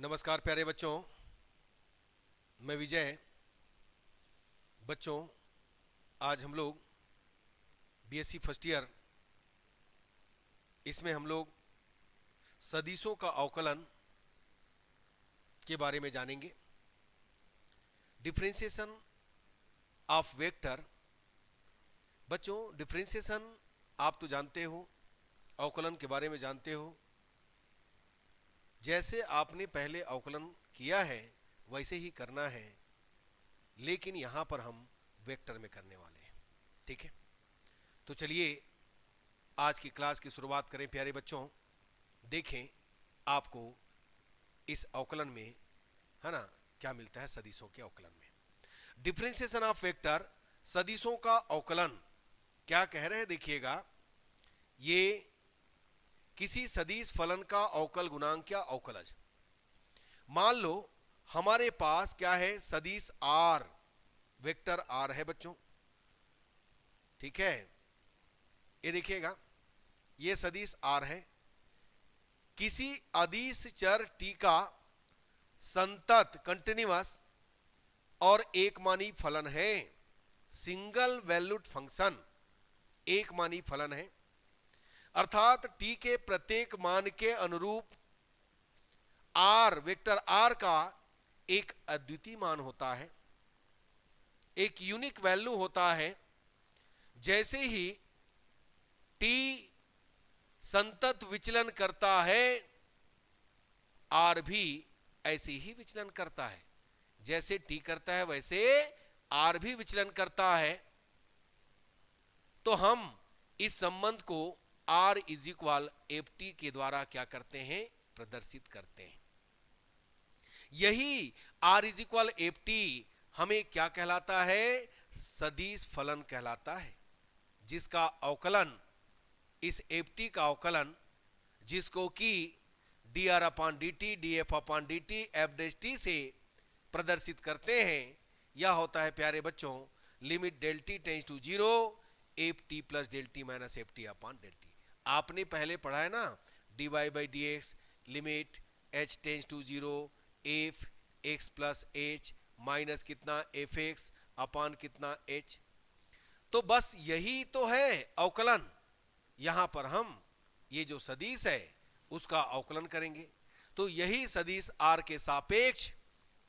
नमस्कार प्यारे बच्चों, मैं विजय। बच्चों, आज हम लोग बीएससी फर्स्ट ईयर, इसमें हम लोग सदिशों का अवकलन के बारे में जानेंगे। Differentiation of vector. बच्चों, डिफरेंशिएशन आप तो जानते हो, अवकलन के बारे में जानते हो। जैसे आपने पहले अवकलन किया है वैसे ही करना है, लेकिन यहां पर हम वेक्टर में करने वाले हैं। ठीक है, तो चलिए आज की क्लास की शुरुआत करें। प्यारे बच्चों, देखें आपको इस अवकलन में, है ना, क्या मिलता है सदिशों के अवकलन में। डिफरेंशिएशन ऑफ वेक्टर, सदिशों का अवकलन। क्या कह रहे हैं देखिएगा, ये किसी सदिश फलन का अवकल गुणांक या अवकलज। मान लो हमारे पास क्या है, सदिश आर, वेक्टर आर है बच्चों। ठीक है, ये देखिएगा, ये सदिश आर है। किसी अदिश चर टी का संतत कंटिन्यूअस और एकमानी फलन है। सिंगल वैल्यूड फंक्शन, एकमानी फलन है, अर्थात टी के प्रत्येक मान के अनुरूप आर, वेक्टर आर का एक अद्वितीय मान होता है, एक यूनिक वैल्यू होता है। जैसे ही टी संतत विचलन करता है, आर भी ऐसे ही विचलन करता है। जैसे टी करता है वैसे आर भी विचलन करता है। तो हम इस संबंध को r is equal f t के द्वारा क्या करते हैं, प्रदर्शित करते हैं। यही r is equal f t हमें क्या कहलाता है, सदिश फलन कहलाता है, जिसका अवकलन, इस एफ टी का अवकलन, जिसको कि d r upon d t, d f upon d t, f dash t से प्रदर्शित करते हैं। यह होता है प्यारे बच्चों, limit del t tends to zero, f t plus del t minus f t upon del t. आपने पहले पढ़ा है ना, d y by d x, limit h tends to zero, f x plus h minus कितना, f x upon कितना, h. तो बस यही तो है अवकलन। यहां पर हम ये जो सदिश है उसका अवकलन करेंगे। तो यही सदिश आर के सापेक्ष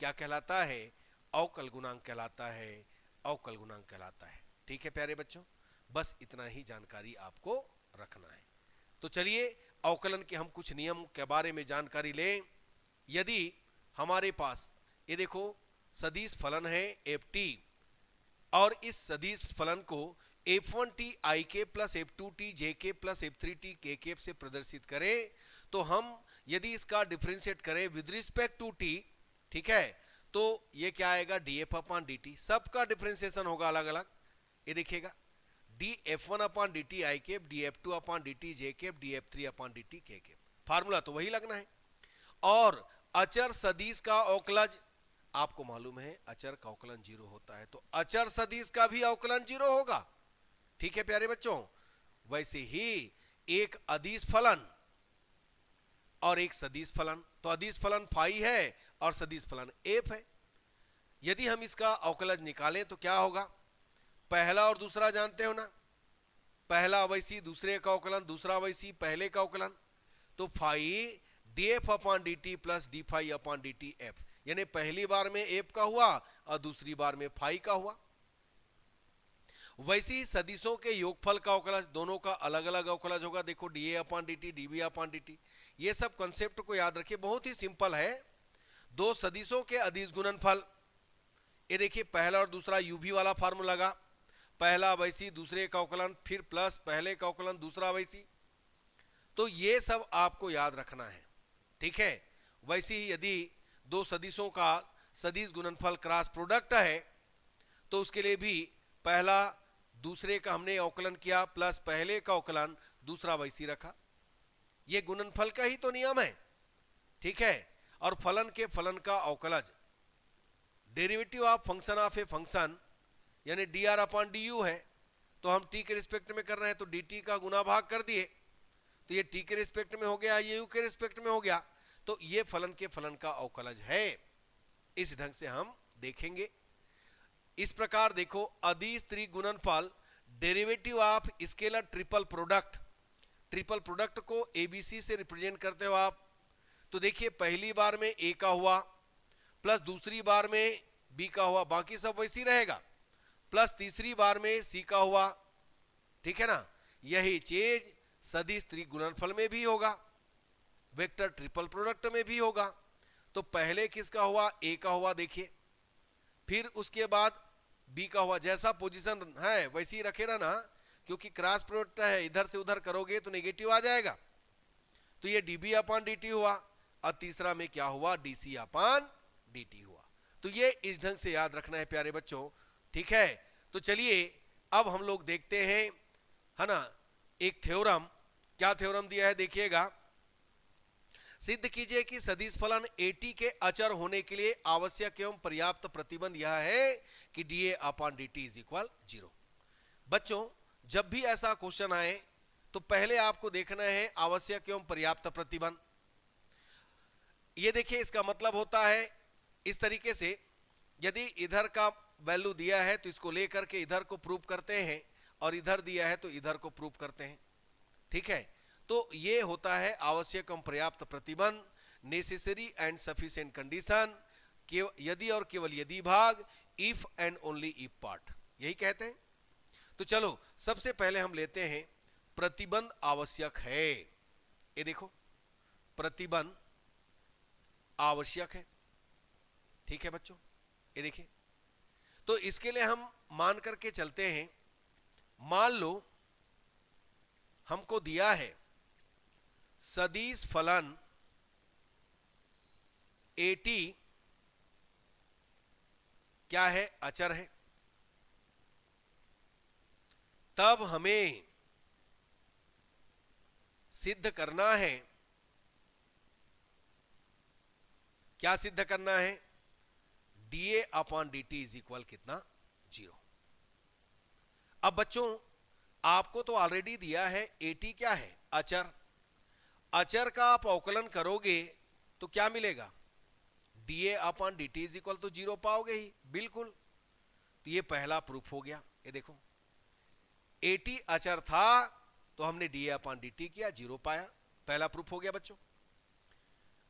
क्या कहलाता है, अवकल गुणांक कहलाता है, अवकल गुणांक कहलाता है। ठीक है प्यारे बच्चों, बस इतना ही जानकारी आपको रखना है। तो चलिए अवकलन के हम कुछ नियम के बारे में जानकारी लें। यदि हमारे पास ये देखो सदिश फलन है एफ टी, और इस सदिश फलन को f1t i के प्लस f2t j के प्लस f3t k के से प्रदर्शित करें, तो हम यदि इसका डिफरेंशिएट करें विद रिस्पेक्ट टू t, ठीक है, तो ये क्या आएगा, df अपॉन dt। सबका डिफरेंशिएशन होगा अलग अलग। ये देखिएगा, df1 अपॉन dt i के, df2 अपॉन dt j के, df3 अपॉन dt k के। फार्मूला तो वही लगना है। और अचर सदिश का अवकलज, आपको मालूम है अचर का अवकलन जीरो होता है, तो अचर सदिश का भी अवकलन जीरो होगा। ठीक है प्यारे बच्चों, वैसे ही एक अदिश फलन और एक सदिश फलन, तो अदिश फलन फाई है और सदिश फलन एफ है। यदि हम इसका अवकलज निकालें तो क्या होगा, पहला और दूसरा जानते हो ना, पहला अवयसी दूसरे का अवकलन, दूसरा अवयसी पहले का अवकलन। तो phi d f upon d t plus d phi upon d t f, यानी पहली बार में एफ का हुआ और दूसरी बार में फाई का हुआ। वैसे ही सदिशों के योगफल का अवकलज, दोनों का अलग अलग अवकलज होगा। देखो d a upon d t, d b upon d t. ये सब कंसेप्ट को याद रखिए, बहुत ही सिंपल है। दो सदिशों के अदिश गुणनफल, ये देखिए पहला और दूसरा यूवी वाला फार्मूला लगा, पहला अवयसी दूसरे का अवकलन, फिर प्लस पहले का अवकलन दूसरा अवयसी। तो ये सब आपको याद रखना है। ठीक है, वैसे ही यदि दो सदिशों का सदिश गुणनफल क्रॉस प्रोडक्ट है, तो उसके लिए भी पहला दूसरे का हमने अवकलन किया, प्लस पहले का अवकलन दूसरा वैसी रखा। ये गुणनफल का ही तो नियम है। ठीक है, और फलन के फलन का अवकलज, derivative of function of a function, यानी d r upon d u है, तो हम टी के रिस्पेक्ट में कर रहे हैं तो डी टी का गुना भाग कर दिए, तो ये टी के रिस्पेक्ट में हो गया, ये यू के रिस्पेक्ट में हो गया। तो ये फलन के फलन का अवकलज है। इस ढंग से हम देखेंगे। इस प्रकार देखो, अदिश त्रिगुणनफल derivative of scalar triple product, triple product को एबीसी से रिप्रेजेंट करते हो आप। तो देखिए, पहली बार में ए का हुआ प्लस दूसरी बार में बी का हुआ, बाकी सब वैसे ही रहेगा, प्लस तीसरी बार में सी का हुआ, ठीक है ना। यही चीज सदिश त्रिगुणनफल में भी होगा, वेक्टर ट्रिपल प्रोडक्ट में भी होगा। तो पहले किसका हुआ, ए का हुआ देखिए, फिर उसके बाद बी का हुआ, जैसा पोजीशन है वैसे ही रखे रहना, क्योंकि क्रॉस प्रोडक्ट है, इधर से उधर करोगे तो नेगेटिव आ जाएगा। तो ये डीबी अपॉन डी टी हुआ, और तीसरा में क्या हुआ, डीसी अपॉन डी टी हुआ। तो ये इस ढंग से याद रखना है प्यारे बच्चों, ठीक है। तो चलिए अब हम लोग देखते हैं, है ना, एक थ्योरम। क्या थ्योरम दिया है देखिएगा, सिद्ध कीजिए कि सदिश फलन एटी के अचर होने के लिए आवश्यक एवं पर्याप्त प्रतिबंध यह है कि DA upon D is equal 0। बच्चों, जब भी ऐसा क्वेश्चन आए तो पहले आपको देखना है आवश्यक एवं पर्याप्त प्रतिबंध। ये देखिए, इसका मतलब होता है इस तरीके से, यदि इधर का वैल्यू दिया है तो इसको लेकर के इधर को प्रूव करते हैं, और इधर दिया है तो इधर को प्रूव करते हैं, ठीक है। तो ये होता है आवश्यक एवं पर्याप्त प्रतिबंध, नेसेसरी एंड सफिशिएंट कंडीशन, यदि और केवल यदि भाग, if and only if part, यही कहते हैं। तो चलो सबसे पहले हम लेते हैं प्रतिबंध आवश्यक है। ये देखो, प्रतिबंध आवश्यक है, ठीक है बच्चों। ये देखिए, तो इसके लिए हम मान करके चलते हैं, मान लो हमको दिया है सदिश फलन एटी क्या है, अचर है। तब हमें सिद्ध करना है, क्या सिद्ध करना है, DA upon d t is equal कितना, 0। अब बच्चों, आपको तो ऑलरेडी दिया है एटी क्या है, अचर। अचर का आप अवकलन करोगे तो क्या मिलेगा, DA upon d t is equal तो 0 पाओगे ही, बिल्कुल। तो ये पहला प्रूफ हो गया। ये देखो, एटी अचर था तो हमने डीए अपॉन डी टी किया, 0 पाया, पहला प्रूफ हो गया बच्चों।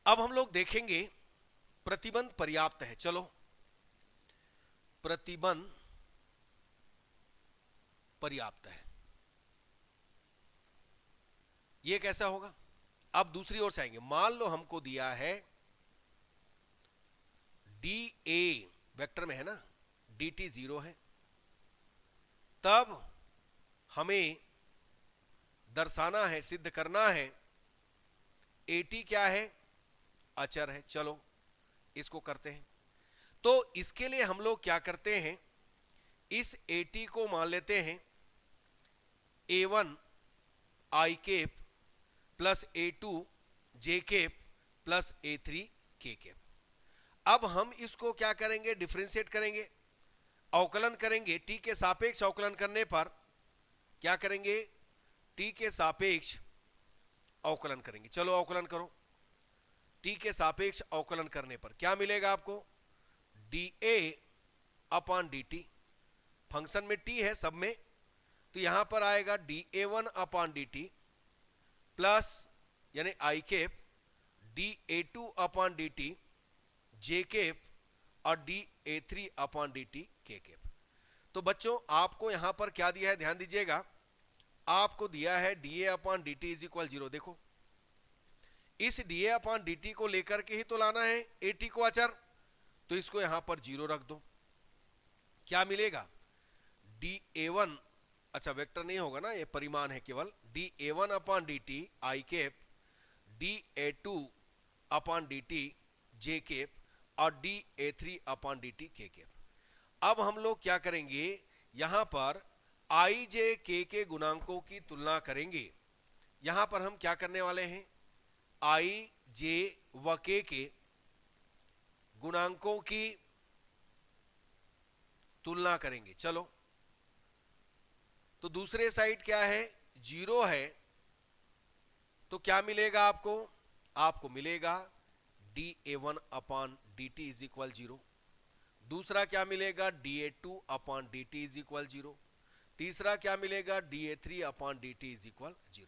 अब हम लोग देखेंगे प्रतिबंध पर्याप्त है। चलो, प्रतिबंध पर्याप्त है, ये कैसा होगा। अब दूसरी ओर से आएंगे, मान लो हमको दिया है डी ए वेक्टर में है ना, डी टी 0 है, तब हमें दर्शाना है, सिद्ध करना है एटी क्या है, अचर है। चलो इसको करते हैं। तो इसके लिए हम लोग क्या करते हैं, इस एटी को मान लेते हैं A1 i cap plus A2 j cap plus A3 k cap. अब हम इसको क्या करेंगे, डिफरेंशिएट करेंगे, अवकलन करेंगे। टी के सापेक्ष अवकलन करने पर क्या करेंगे, टी के सापेक्ष अवकलन करेंगे। चलो अवकलन करो, टी के सापेक्ष अवकलन करने पर क्या मिलेगा आपको, d a upon d t. Function में टी है सब में, तो यहां पर आएगा d a one upon d t plus यानी i cap d a two upon d t j cap और d a three upon d t k cap. तो बच्चों, आपको यहां पर क्या दिया है, ध्यान दीजिएगा, आपको दिया है d a upon d t is equal 0। देखो, इस d a upon d t को लेकर के ही तो लाना है ए टी को अचर, तो इसको यहां पर 0 रख दो। क्या मिलेगा, डी ए वन, अच्छा वेक्टर नहीं होगा ना, ये परिमाण है केवल, d a one upon d t i cap d a two upon d t j cap और d a three upon d t k cap. अब हम लोग क्या करेंगे, यहां पर आई जे के गुणांकों की तुलना करेंगे। यहां पर हम क्या करने वाले हैं, आई जे व के गुणांकों की तुलना करेंगे। चलो, तो दूसरे साइड क्या है, 0 है, तो क्या मिलेगा आपको, आपको मिलेगा dA1 upon dt is equal 0। दूसरा क्या मिलेगा, dA2 upon dt is equal 0। तीसरा क्या मिलेगा, dA3 upon dt is equal 0।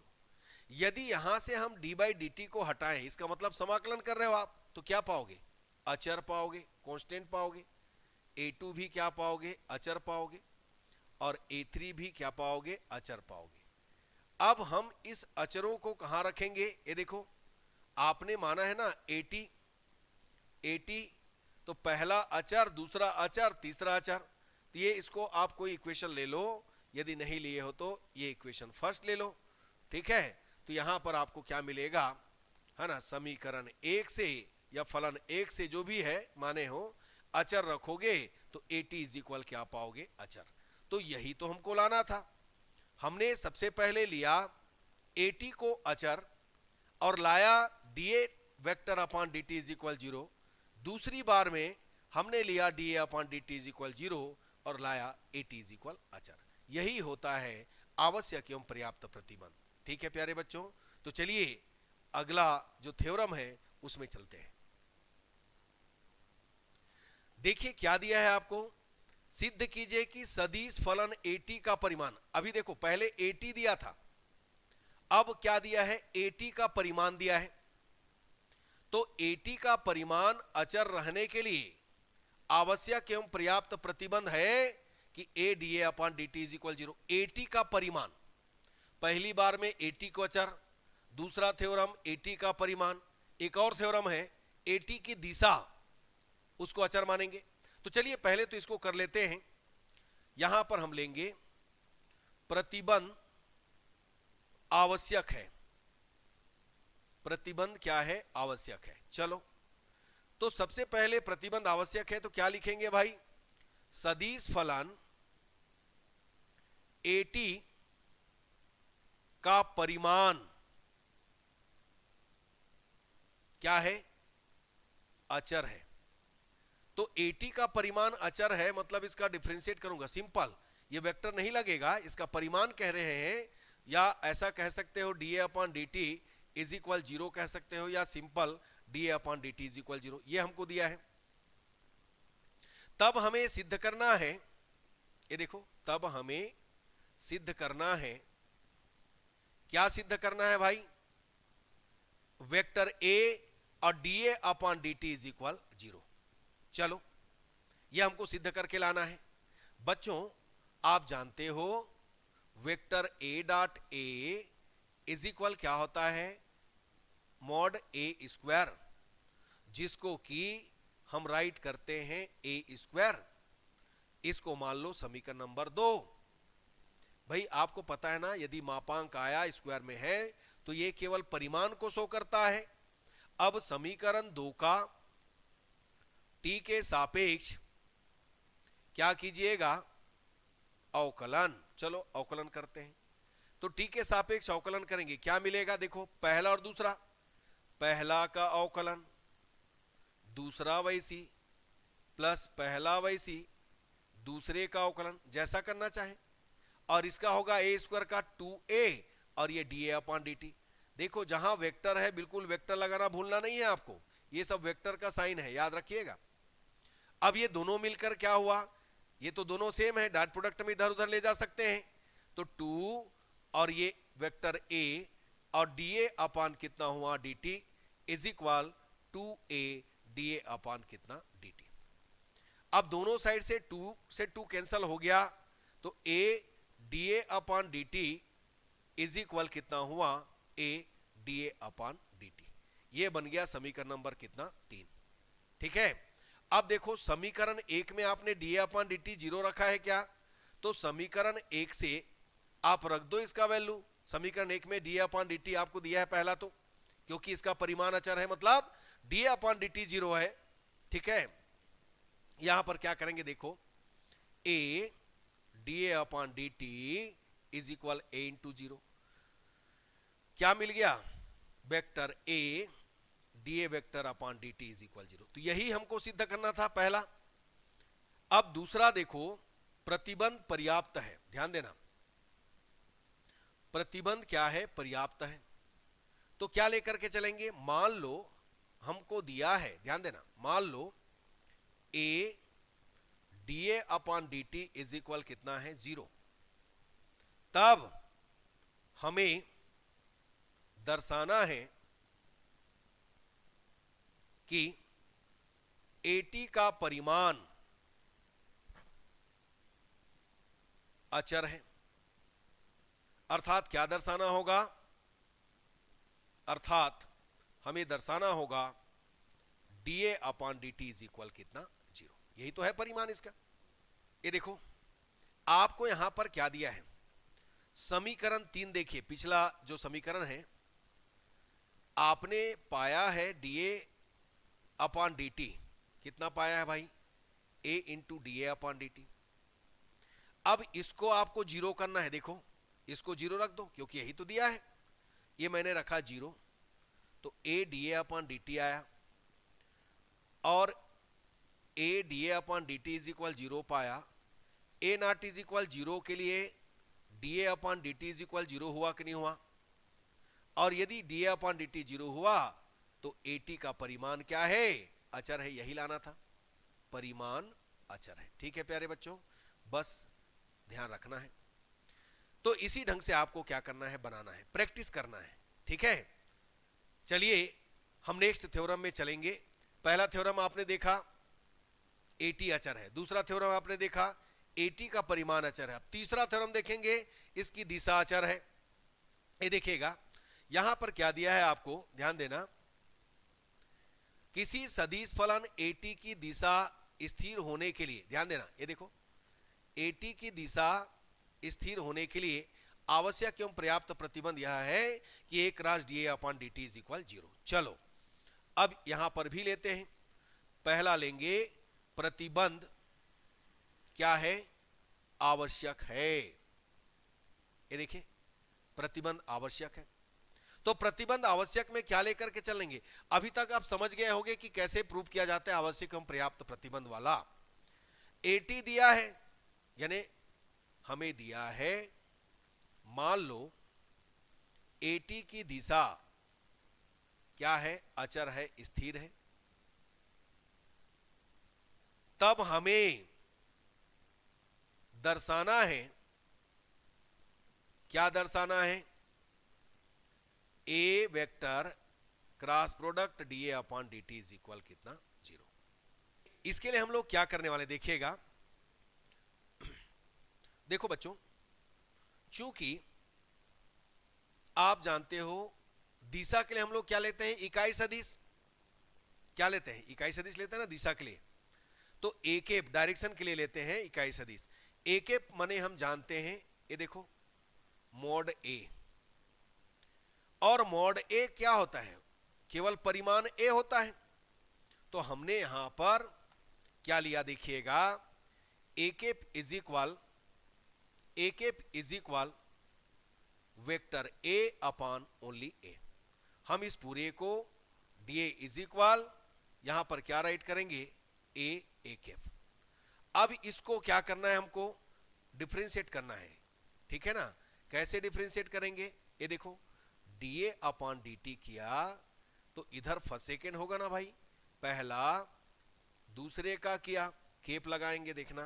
यदि यहां से हम d बाई dt को हटाएं, इसका मतलब समाकलन कर रहे हो आप, तो क्या पाओगे, अचर पाओगे, कांस्टेंट पाओगे। A2 भी क्या पाओगे, अचर पाओगे, और A3 भी क्या पाओगे, अचर पाओगे। अब हम इस अचरों को कहां रखेंगे, ये देखो आपने माना है ना 80 तो पहला अचर, दूसरा अचर, तीसरा अचर, तो ये इसको आप कोई इक्वेशन ले लो, यदि नहीं लिए हो तो ये इक्वेशन फर्स्ट ले लो, ठीक है। तो यहां पर आपको क्या मिलेगा, है ना, समीकरण 1 से या फलन 1 से जो भी है माने हो, अचर रखोगे तो 80 इज इक्वल क्या पाओगे, अचर। तो यही तो हमको लाना था। हमने सबसे पहले लिया 80 को अचर और लाया dA vector upon dt is equal 0। दूसरी बार में हमने लिया dA upon dt is equal 0 और लाया 80 इज इक्वल अचर। यही होता है आवश्यक एवं पर्याप्त प्रतिबंध। ठीक है प्यारे बच्चों, तो चलिए अगला जो थ्योरम है उसमें चलते हैं। देखिए क्या दिया है आपको, सिद्ध कीजिए कि सदिश फलन 80 का परिमाण, अभी देखो पहले 80 दिया था, अब क्या दिया है, 80 का परिमाण दिया है। तो 80 का परिमाण अचर रहने के लिए आवश्यक एवं पर्याप्त प्रतिबंध है कि a dA upon dt is equal 0। 80 का परिमाण, पहली बार में 80 को अचर, दूसरा थ्योरम 80 का परिमाण, एक और थ्योरम है 80 की दिशा उसको अचर मानेंगे। तो चलिए पहले तो इसको कर लेते हैं। यहां पर हम लेंगे प्रतिबंध आवश्यक है, प्रतिबंध क्या है, आवश्यक है। चलो तो सबसे पहले प्रतिबंध आवश्यक है तो क्या लिखेंगे भाई, सदिश फलन 80 का परिमाण क्या है, अचर है। तो 80 का परिमाण अचर है, मतलब इसका डिफरेंशिएट करूंगा, सिंपल, ये वेक्टर नहीं लगेगा, इसका परिमाण कह रहे हैं, या ऐसा कह सकते हो dA upon dt is equal 0 कह सकते हो, या simple dA upon dt is equal 0, ये हमको दिया है। तब हमें सिद्ध करना है, ये देखो, तब हमें सिद्ध करना है, क्या सिद्ध करना है भाई, वेक्टर a और dA upon dt is equal 0। चलो यह हमको सिद्ध करके लाना है। बच्चों आप जानते हो vector a dot a is equal क्या होता है, मॉड a स्क्वायर, जिसको कि हम राइट करते हैं a स्क्वायर। इसको मान लो समीकरण नंबर 2। भाई आपको पता है ना, यदि मापांक आया स्क्वायर में है तो ये केवल परिमाण को शो करता है। अब समीकरण 2 का t के सापेक्ष क्या कीजिएगा, अवकलन। चलो अवकलन करते हैं। तो t के सापेक्ष अवकलन करेंगे, क्या मिलेगा, देखो पहला और दूसरा, पहला का अवकलन, दूसरा वैसी, प्लस पहला वैसी, दूसरे का अवकलन, जैसा करना चाहे। और इसका होगा a स्क्वायर का 2a और ये dA अपॉन dt। देखो जहां वेक्टर है बिल्कुल वेक्टर लगाना भूलना नहीं है आपको, ये सब वेक्टर का साइन है, याद रखिएगा। अब ये दोनों मिलकर क्या हुआ, ये तो दोनों सेम है, डॉट प्रोडक्ट में इधर उधर ले जा सकते हैं। तो 2 और ये वेक्टर a और dA अपॉन कितना हुआ dt is equal 2a dA upon कितना dt। अब दोनों साइड से 2 से 2 कैंसल हो गया, तो a dA upon dt is equal कितना हुआ, a dA अपॉन dt। ये बन गया समीकरण नंबर कितना, 3। ठीक है। अब देखो समीकरण 1 में आपने dA अपॉन dt 0 रखा है क्या, तो समीकरण 1 से आप रख दो इसका वैल्यू। समीकरण 1 में dA अपॉन dt आपको दिया है पहला, तो क्योंकि इसका परिमाण अचर है मतलब dA अपॉन dt 0 है। ठीक है, यहां पर क्या करेंगे, देखो a dA upon dt is equal a into 0, क्या मिल गया, vector a dA vector upon dt is equal 0। तो यही हमको सिद्ध करना था पहला। अब दूसरा देखो, प्रतिबंध पर्याप्त है, ध्यान देना, प्रतिबंध क्या है, पर्याप्त है। तो क्या लेकर के चलेंगे, मान लो हमको दिया है, ध्यान देना, मान लो a d upon d t is equal कितना है 0, तब हमें दर्शाना है कि एटी का परिमाण अचर है। अर्थात क्या दर्शाना होगा, अर्थात हमें दर्शाना होगा DA upon d t is equal कितना 0। यही तो है परिमाण इसका। ये देखो आपको यहां पर क्या दिया है, समीकरण 3 देखिए, पिछला जो समीकरण है आपने पाया है डीए अपॉन डी टी, कितना पाया है भाई, a into d a upon d t. अब इसको आपको 0 करना है, देखो इसको 0 रख दो क्योंकि यही तो दिया है, ये मैंने रखा 0, तो ए d a upon d T आया, और ए d a upon d t is equal 0 पाया। ए नॉट इज इक्वल 0 के लिए D a upon d t is equal 0 हुआ कि नहीं हुआ, और यदि D a upon d T 0 हुआ तो ए टी का परिमाण क्या है, अचर है, यही लाना था, परिमाण अचर है। ठीक है प्यारे बच्चों, बस ध्यान रखना है। तो इसी ढंग से आपको क्या करना है, बनाना है, प्रैक्टिस करना है। ठीक है, चलिए हम नेक्स्ट थ्योरम में चलेंगे। पहला थ्योरम आपने देखा एटी अचर है, दूसरा थ्योरम आपने देखा एटी का परिमाण अचर है। अब तीसरा थ्योरम देखेंगे, इसकी दिशा अचर है। ये देखिएगा यहां पर क्या दिया है आपको, ध्यान देना, किसी सदिश फलन एटी की दिशा स्थिर होने के लिए, ध्यान देना, ये देखो एटी की दिशा स्थिर होने के लिए आवश्यक एवं पर्याप्त प्रतिबंध यह है कि एक राश d a upon d t is equal 0। चलो अब यहां पर भी लेते हैं, पहला लेंगे प्रतिबंध क्या है, आवश्यक है। ये देखिए प्रतिबंध आवश्यक है, तो प्रतिबंध आवश्यक में क्या लेकर के चलेंगे, अभी तक आप समझ गए होंगे कि कैसे प्रूव किया जाता है आवश्यक एवं पर्याप्त प्रतिबंध वाला। एटी दिया है, यानी हमें दिया है, मान लो एटी की दिशा क्या है, अचर है, स्थिर है, तब हमें दर्शाना है, क्या दर्शाना है, a vector cross product d a upon d t is equal कितना 0। इसके लिए हम लोग क्या करने वाले देखिएगा, देखो बच्चों, चूंकि आप जानते हो दिशा के लिए हम लोग क्या लेते हैं, इकाई सदिश, क्या लेते हैं, इकाई सदिश लेते हैं ना दिशा के लिए, तो ए के डायरेक्शन के लिए लेते हैं इकाई सदिश। ए के माने हम जानते हैं, ये देखो मॉड ए, और मॉड ए क्या होता है, केवल परिमाण ए होता है। तो हमने यहां पर क्या लिया देखिएगा, a k is equal vector a upon only a. हम इस पूरे को डी ए इज इक्वल यहां पर क्या राइट करेंगे, ए कैप। अब इसको क्या करना है, हमको डिफरेंशिएट करना है। ठीक है ना, कैसे डिफरेंशिएट करेंगे, ये देखो d a upon d T किया तो इधर फर्स्ट सेकेंड होगा ना भाई, पहला दूसरे का किया, केप लगाएंगे देखना,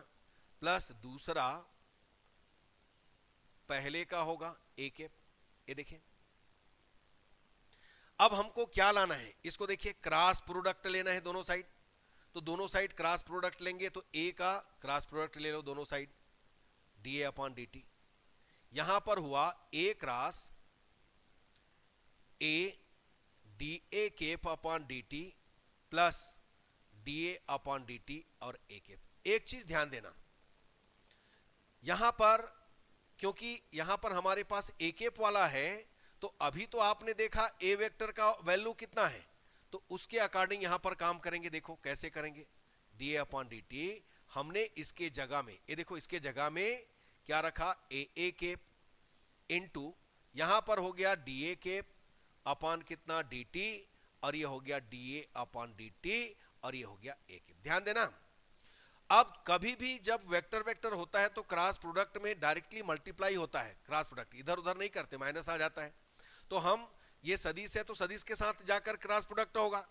प्लस दूसरा पहले का होगा ए कैप। ये देखिए अब हमको क्या लाना है, इसको देखिए क्रॉस प्रोडक्ट लेना है दोनों साइड, तो दोनों साइड क्रॉस प्रोडक्ट लेंगे, तो ए का क्रॉस प्रोडक्ट ले लो दोनों side, d a upon d t. यहां पर हुआ a cross a d a cap upon d t plus d a upon d t और ए केप। एक चीज ध्यान देना, यहां पर क्योंकि यहां पर हमारे पास ए केप वाला है, तो अभी तो आपने देखा ए वेक्टर का वैल्यू कितना है, तो उसके अकॉर्डिंग यहां पर काम करेंगे। देखो कैसे करेंगे, D a upon d T हमने इसके जगह में, ये देखो इसके जगह में क्या रखा, ए केप इनटू यहां पर हो गया डी ए केप अपॉन कितना डी टी, और ये हो गया D a upon d t, और ये हो गया ए केप। ध्यान देना, अब कभी भी जब वेक्टर वेक्टर होता है तो क्रॉस प्रोडक्ट में डायरेक्टली मल्टीप्लाई होता है, क्रॉस प्रोडक्ट इधर उधर नहीं करते, माइनस आ जाता है। तो हम ये सदिश है तो सदिश के साथ जाकर क्रॉस प्रोडक्ट होगा,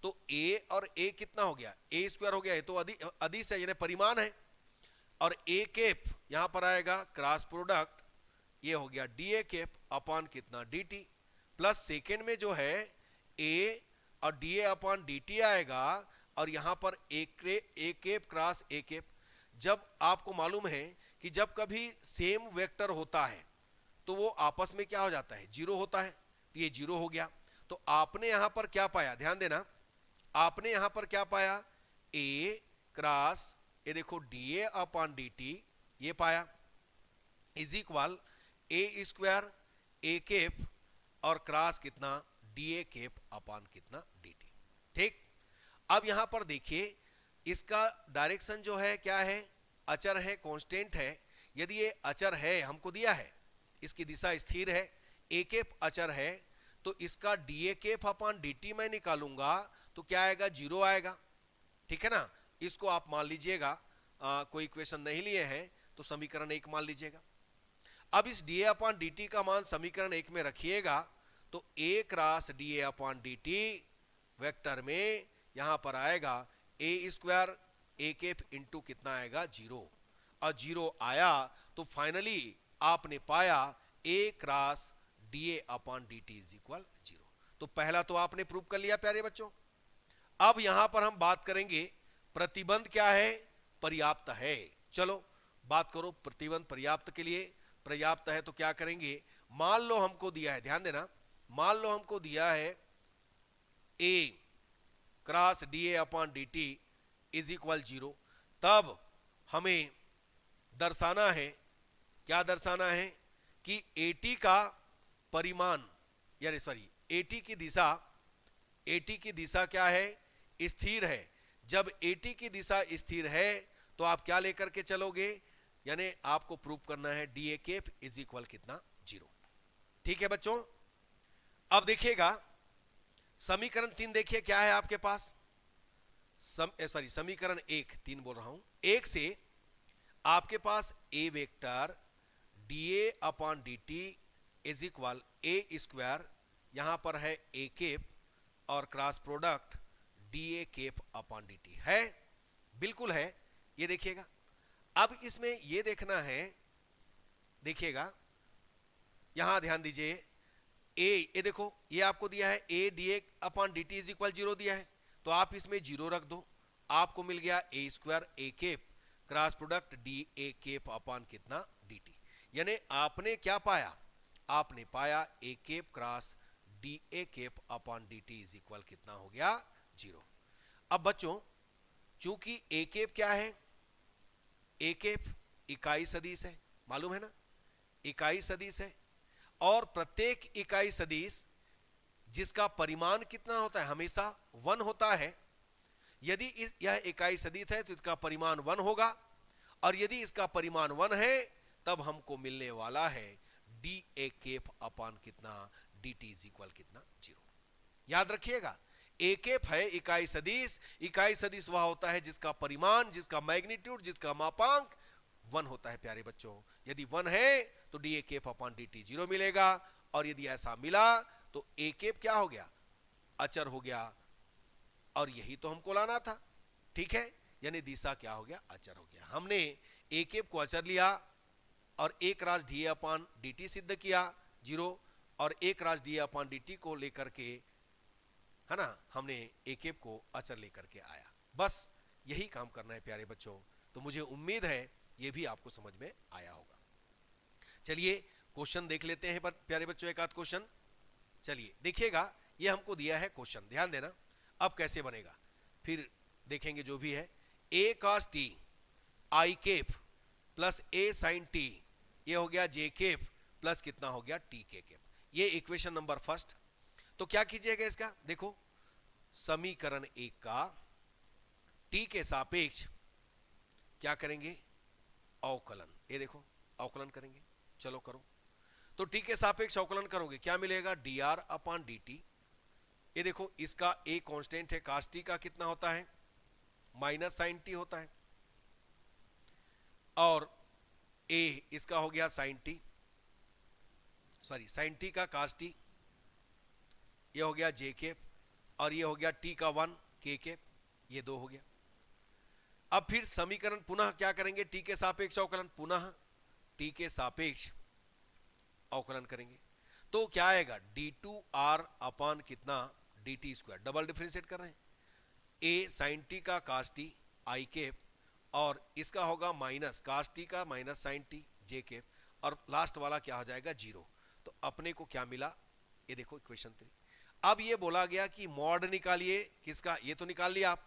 तो ए और ए कितना हो गया, ए स्क्वायर हो गया, ये तो अदिश है यानी परिमाण है, और ए केप यहां पर आएगा क्रॉस प्रोडक्ट, ये हो गया डी ए केप अपॉन कितना डी टी, प्लस सेकेंड में जो है ए और d a upon d T आएगा, और यहां पर ए केप क्रॉस ए केप। जब आपको मालूम है कि जब कभी सेम वेक्टर होता है तो वो आपस में क्या हो जाता है, जीरो होता है, तो ये जीरो हो गया। तो आपने यहां पर क्या पाया, ध्यान देना, आपने यहां पर क्या पाया, ए क्रॉस ये देखो d a upon d t ये पाया, is equal a square a cap और क्रॉस कितना डी ए केप अपॉन कितना डी टी। ठीक, अब यहां पर देखिए इसका डायरेक्शन जो है क्या है, अचर है, कांस्टेंट है। यदि ये अचर है, हमको दिया है इसकी दिशा स्थिर है, ए केप अचर है, तो इसका d a cap upon d t मैं निकालूंगा तो क्या आएगा, जीरो आएगा। ठीक है ना, इसको आप मान लीजिएगा, कोई इक्वेशन नहीं लिए हैं तो समीकरण 1 मान लीजिएगा। अब इस d a upon d t का मान समीकरण 1 में रखिएगा, तो a cross d a upon d t vector में यहां पर आएगा a square a cap into कितना आएगा, जीरो, और जीरो आया तो फाइनली आपने पाया a cross d a upon d t is equal zero. तो पहला तो आपने प्रूव कर लिया प्यारे बच्चों। अब यहां पर हम बात करेंगे प्रतिबंध क्या है, पर्याप्त है। चलो बात करो प्रतिबंध पर्याप्त के लिए, पर्याप्त है तो क्या करेंगे, मान लो हमको दिया है, ध्यान देना, मान लो हमको दिया है a cross d a upon d t is equal zero, तब हमें दर्शाना है, क्या दर्शाना है कि एटी का परिमाण, यानी सॉरी एटी की दिशा, एटी की दिशा क्या है, स्थिर है। जब एटी की दिशा स्थिर है तो आप क्या लेकर के चलोगे, यानी आपको प्रूव करना है d a cap is equal कितना, जीरो। ठीक है बच्चों, अब देखिएगा समीकरण 3 देखिए क्या है आपके पास, समीकरण 1, 3 बोल रहा हूं, 1 से आपके पास a vector d a upon d t is equal a square, यहां पर है ए केप और cross product d a cap upon d t है, बिल्कुल है, ये देखिएगा। अब इसमें ये देखना है, देखिएगा यहां ध्यान दीजिए, ये देखो ये आपको दिया है ए d a upon d t is equal zero दिया है, तो आप इसमें जीरो रख दो, आपको मिल गया a square a cap cross product d a cap upon कितना डी टी। यानी आपने क्या पाया, आपने पाया a cap cross d a cap upon d t is equal कितना हो गया, जीरो। अब बच्चों चूंकि ए केप क्या है, ए केप इकाई सदिश है, मालूम है ना, इकाई सदिश है, और प्रत्येक इकाई सदिश जिसका परिमाण कितना होता है, हमेशा 1 होता है। यदि यह इकाई सदिश है तो इसका परिमाण 1 होगा, और यदि इसका परिमाण 1 है तब हमको मिलने वाला है डी ए केप अपॉन कितना डी टी इज इक्वल कितना, जीरो। याद रखिएगा ए केप है इकाई सदिश, इकाई सदिश वह होता है जिसका परिमाण, जिसका मैग्नीट्यूड, जिसका मापांक 1 होता है प्यारे बच्चों। यदि 1 है तो d a cap upon d t zero मिलेगा, और यदि ऐसा मिला तो ए केप क्या हो गया, अचर हो गया, और यही तो हमको लाना था। ठीक है, यानी दिशा क्या हो गया, अचर हो गया। हमने ए केप को अचर लिया और a cross d a upon d t सिद्ध किया जीरो, और a cross d a upon d t को लेकर के, है ना, हमने ए केप को अचर लेकर के आया। बस यही काम करना है प्यारे बच्चों। तो मुझे उम्मीद है ये भी आपको समझ में आया होगा। चलिए क्वेश्चन देख लेते हैं प्यारे बच्चों, एक आध क्वेश्चन। चलिए देखिएगा, ये हमको दिया है क्वेश्चन, ध्यान देना। अब कैसे बनेगा फिर देखेंगे जो भी है। A cos t i cap plus a sine t, ये हो गया जे केप प्लस कितना हो गया टी के केप, ये इक्वेशन नंबर फर्स्ट। तो क्या कीजिएगा इसका, देखो समीकरण 1 का टी के सापेक्ष क्या करेंगे, अवकलन, ये देखो अवकलन करेंगे, चलो करो। तो टी के सापेक्ष अवकलन करोगे क्या मिलेगा, D r upon d t. ये देखो इसका ए कांस्टेंट है, कास टी का कितना होता है, माइनस साइन टी होता है, और ए इसका हो गया sine t, sorry sine t का कास टी, ये हो गया जे केप, और ये हो गया टी का 1 के कैप, ये 2 हो गया। अब फिर समीकरण पुनः क्या करेंगे, टी के सापेक्ष अवकलन, पुनः टी के सापेक्ष अवकलन करेंगे तो क्या आएगा, डी टू आर अपॉन कितना, d t square, double differentiate कर रहे हैं, ए साइन टी का कास टी आई कैप, और इसका होगा माइनस कास टी का माइनस साइन टी जे कैप, और लास्ट वाला क्या हो जाएगा, जीरो। तो अपने को क्या मिला, ये देखो इक्वेशन 3। अब ये बोला गया कि मॉड निकालिए किसका, ये तो निकाल लिया आप,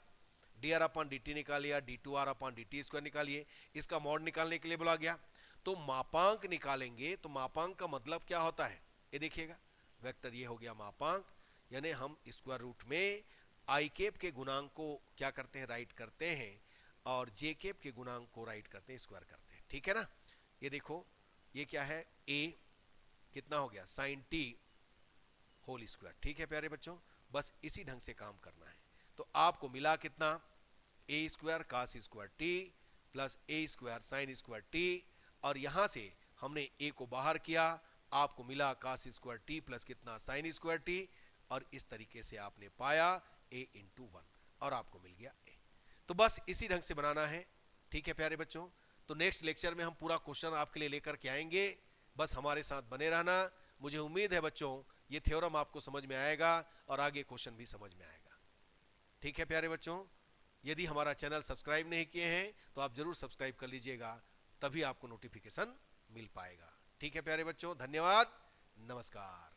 d r upon d t निकाल लिया, d two r upon d t square निकालिए, इसका मॉड निकालने के लिए बोला गया। तो मापांक निकालेंगे, तो मापांक का मतलब क्या होता है, ये देखिएगा वेक्टर, ये हो गया मापांक, यानी हम स्क्वायर रूट में आई कैप के गुणांक को क्या करते हैं, राइट करते हैं, और जे कैप के गुणांक को राइट करते हैं, स्क्वायर करते हैं, ठीक है ना। ये देखो ये क्या है, ए कितना हो गया, साइन टी होल स्क्वायर, ठीक है प्यारे बच्चों, बस इसी ढंग से काम करना है। तो आपको मिला कितना, a square cos square t plus a square sine square t, और यहां से हमने ए को बाहर किया, आपको मिला कास स्क्वायर टी प्लस कितना, साइन स्क्वायर टी, और इस तरीके से आपने पाया ए इंटू 1 और आपको मिल गया ए। तो बस इसी ढंग से बनाना है, ठीक है प्यारे बच्चों। तो नेक्स्ट लेक्चर में हम पूरा क्वेश्चन आपके लिए लेकर के आएंगे, बस हमारे साथ बने रहना। मुझे उम्मीद है बच्चों ये थ्योरम आपको समझ में आएगा और आगे क्वेश्चन भी समझ में आएगा, ठीक है प्यारे बच्चों। यदि हमारा चैनल सब्सक्राइब नहीं किए हैं तो आप जरूर सब्सक्राइब कर लीजिएगा, तभी आपको नोटिफिकेशन मिल पाएगा, ठीक है प्यारे बच्चों। धन्यवाद, नमस्कार।